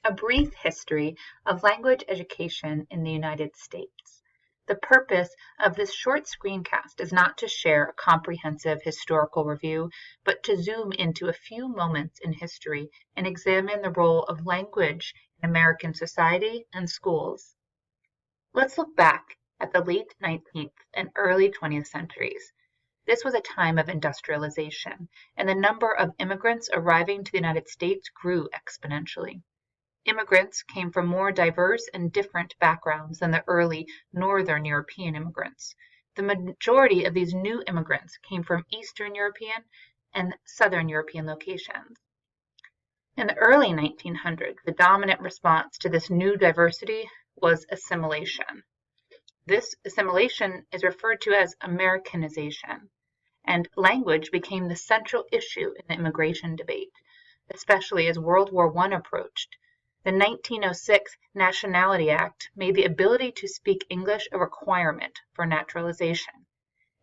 A brief history of language education in the United States. The purpose of this short screencast is not to share a comprehensive historical review, but to zoom into a few moments in history and examine the role of language in American society and schools. Let's look back at the late 19th and early 20th centuries. This was a time of industrialization, and the number of immigrants arriving to the United States grew exponentially. Immigrants came from more diverse and different backgrounds than the early Northern European immigrants. The majority of these new immigrants came from Eastern European and Southern European locations. In the early 1900s, the dominant response to this new diversity was assimilation. This assimilation is referred to as Americanization, and language became the central issue in the immigration debate, especially as World War I approached. The 1906 Nationality Act made the ability to speak English a requirement for naturalization.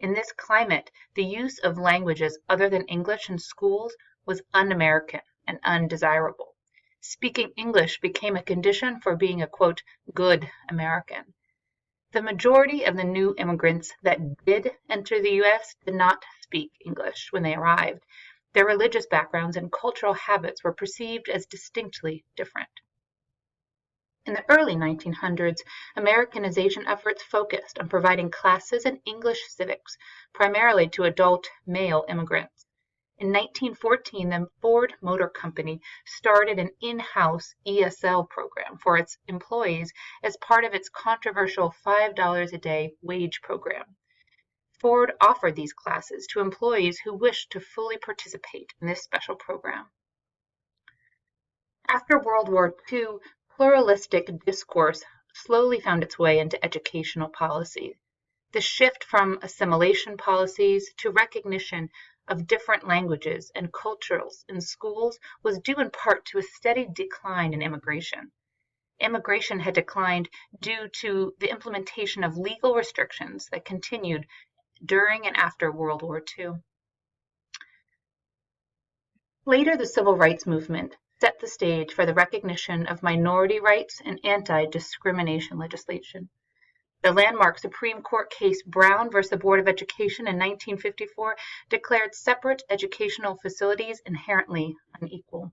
In this climate, the use of languages other than English in schools was un-American and undesirable. Speaking English became a condition for being a, quote, good American. The majority of the new immigrants that did enter the U.S. did not speak English when they arrived. Their religious backgrounds and cultural habits were perceived as distinctly different. In the early 1900s, Americanization efforts focused on providing classes in English civics, primarily to adult male immigrants. In 1914, the Ford Motor Company started an in-house ESL program for its employees as part of its controversial $5 a day wage program. Ford offered these classes to employees who wished to fully participate in this special program. After World War II, pluralistic discourse slowly found its way into educational policy. The shift from assimilation policies to recognition of different languages and cultures in schools was due in part to a steady decline in immigration. Immigration had declined due to the implementation of legal restrictions that continued during and after World War II. Later, the Civil Rights Movement set the stage for the recognition of minority rights and anti-discrimination legislation. The landmark Supreme Court case Brown v. Board of Education in 1954 declared separate educational facilities inherently unequal.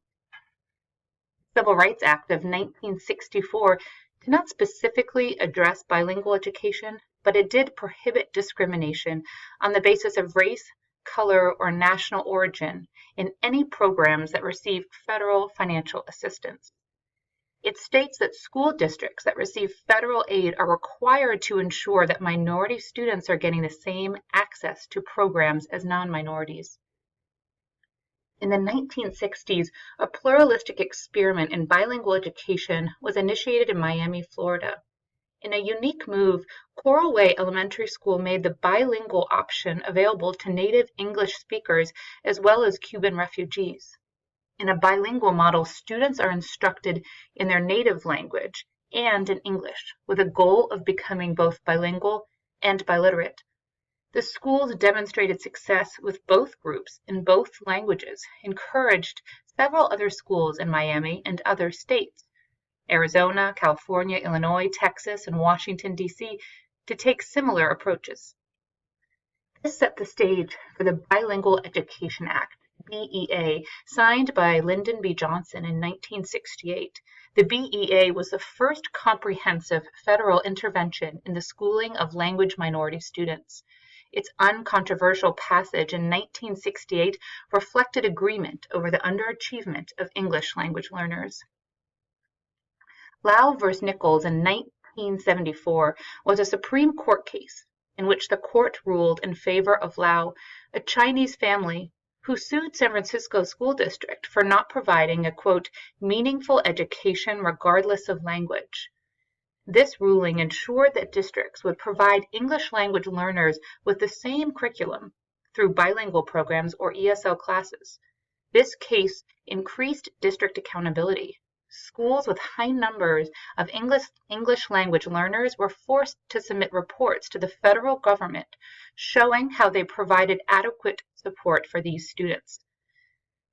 The Civil Rights Act of 1964 did not specifically address bilingual education, but it did prohibit discrimination on the basis of race, color, or national origin in any programs that received federal financial assistance. It states that school districts that receive federal aid are required to ensure that minority students are getting the same access to programs as non-minorities. In the 1960s, a pluralistic experiment in bilingual education was initiated in Miami, Florida. In a unique move, Coral Way Elementary School made the bilingual option available to native English speakers as well as Cuban refugees. In a bilingual model, students are instructed in their native language and in English, with a goal of becoming both bilingual and biliterate. The schools demonstrated success with both groups in both languages, encouraged several other schools in Miami and other states, Arizona, California, Illinois, Texas, and Washington, D.C., to take similar approaches. This set the stage for the Bilingual Education Act, BEA, signed by Lyndon B. Johnson in 1968. The BEA was the first comprehensive federal intervention in the schooling of language minority students. Its uncontroversial passage in 1968 reflected agreement over the underachievement of English language learners. Lau v. Nichols in 1974 was a Supreme Court case in which the court ruled in favor of Lau, a Chinese family who sued San Francisco School District for not providing a, quote, meaningful education regardless of language. This ruling ensured that districts would provide English language learners with the same curriculum through bilingual programs or ESL classes. This case increased district accountability. Schools with high numbers of English language learners were forced to submit reports to the federal government showing how they provided adequate support for these students.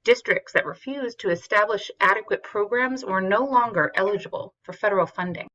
Districts that refused to establish adequate programs were no longer eligible for federal funding.